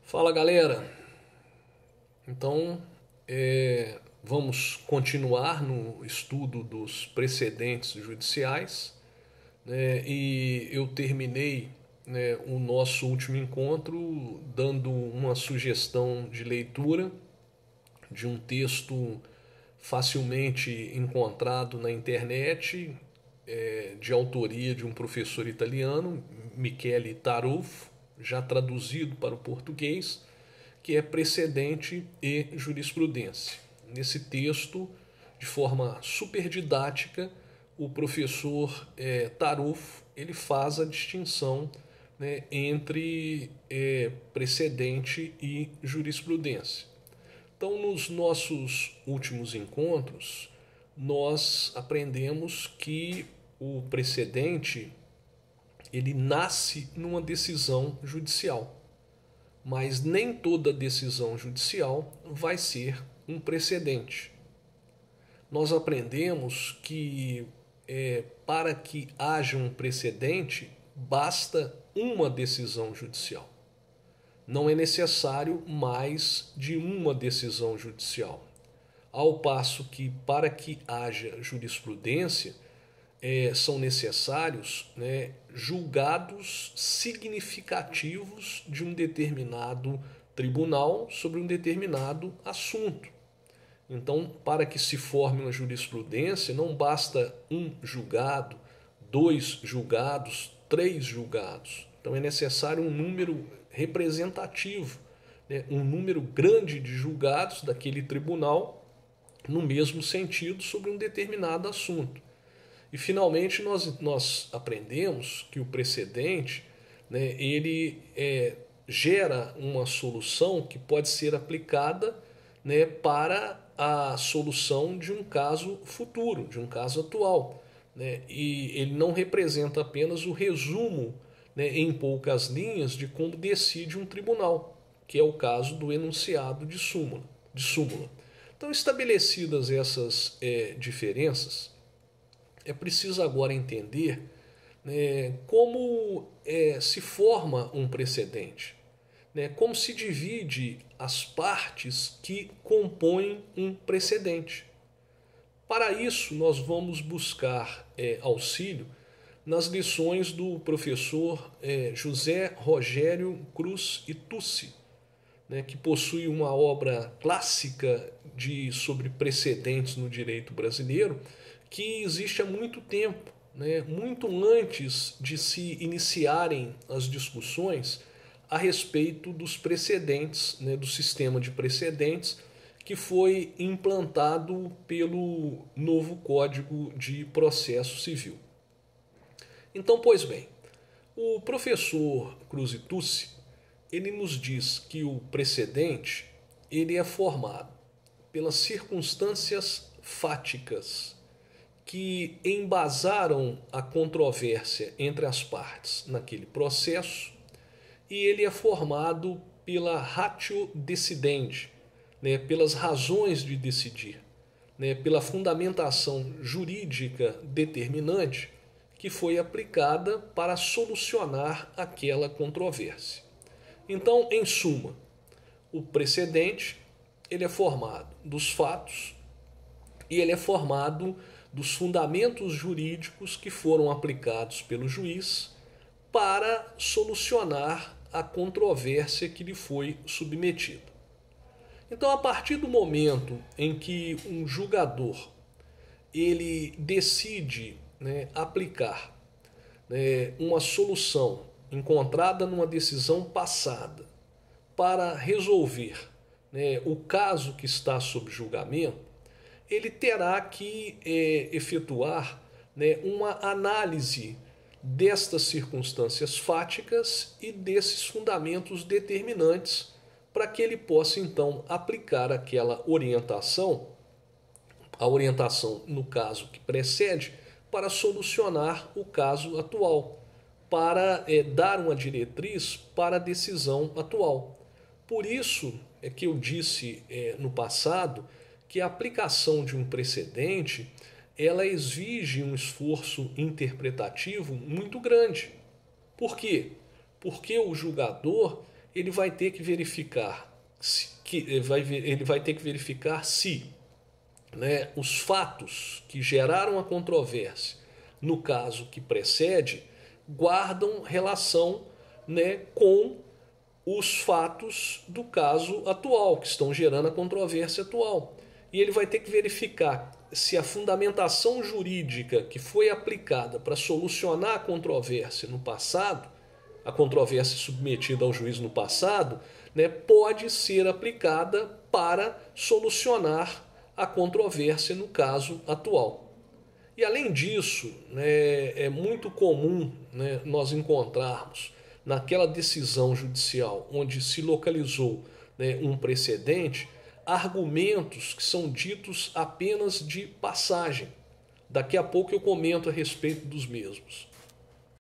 Fala galera, então vamos continuar no estudo dos precedentes judiciais, né? E eu terminei, né, o nosso último encontro dando uma sugestão de leitura de um texto facilmente encontrado na internet, de autoria de um professor italiano, Michele Tarufo, já traduzido para o português, que é Precedente e Jurisprudência. Nesse texto, de forma super didática, o professor Tarufo ele faz a distinção, né, entre precedente e jurisprudência. Então, nos nossos últimos encontros, nós aprendemos que o precedente ele nasce numa decisão judicial, mas nem toda decisão judicial vai ser um precedente. Nós aprendemos que para que haja um precedente basta uma decisão judicial. Não é necessário mais de uma decisão judicial. Ao passo que, para que haja jurisprudência, são necessários, né, julgados significativos de um determinado tribunal sobre um determinado assunto. Então, para que se forme uma jurisprudência, não basta um julgado, dois julgados, três julgados. Então, é necessário um número representativo, né, um número grande de julgados daquele tribunal no mesmo sentido sobre um determinado assunto. E finalmente nós aprendemos que o precedente, né, ele gera uma solução que pode ser aplicada, né, para a solução de um caso futuro, de um caso atual, né, e ele não representa apenas o resumo, né, em poucas linhas de como decide um tribunal, que é o caso do enunciado de súmula. Então, estabelecidas essas diferenças, é preciso agora entender, né, como se forma um precedente, né, como se divide as partes que compõem um precedente. Para isso, nós vamos buscar auxílio nas lições do professor José Rogério Cruz e Tussi, né, que possui uma obra clássica sobre precedentes no direito brasileiro, que existe há muito tempo, né, muito antes de se iniciarem as discussões a respeito dos precedentes, né, do sistema de precedentes que foi implantado pelo novo Código de Processo Civil. Então, pois bem, o professor Cruz e Tussi ele nos diz que o precedente ele é formado pelas circunstâncias fáticas que embasaram a controvérsia entre as partes naquele processo, e ele é formado pela ratio decidendi, né, pelas razões de decidir, né, pela fundamentação jurídica determinante que foi aplicada para solucionar aquela controvérsia. Então, em suma, o precedente ele é formado dos fatos e ele é formado dos fundamentos jurídicos que foram aplicados pelo juiz para solucionar a controvérsia que lhe foi submetida. Então, a partir do momento em que um julgador ele decide, né, aplicar, né, uma solução encontrada numa decisão passada para resolver, né, o caso que está sob julgamento, ele terá que efetuar, né, uma análise destas circunstâncias fáticas e desses fundamentos determinantes para que ele possa então aplicar aquela orientação, a orientação no caso que precede, para solucionar o caso atual, para dar uma diretriz para a decisão atual. Por isso é que eu disse no passado que a aplicação de um precedente ela exige um esforço interpretativo muito grande. Por quê? Porque o julgador ele vai ter que verificar ele vai ter que verificar se, né, os fatos que geraram a controvérsia no caso que precede guardam relação, né, com os fatos do caso atual, que estão gerando a controvérsia atual. E ele vai ter que verificar se a fundamentação jurídica que foi aplicada para solucionar a controvérsia no passado, a controvérsia submetida ao juiz no passado, né, pode ser aplicada para solucionar a controvérsia no caso atual. E além disso, né, é muito comum, né, nós encontrarmos naquela decisão judicial onde se localizou, né, um precedente, argumentos que são ditos apenas de passagem. Daqui a pouco eu comento a respeito dos mesmos.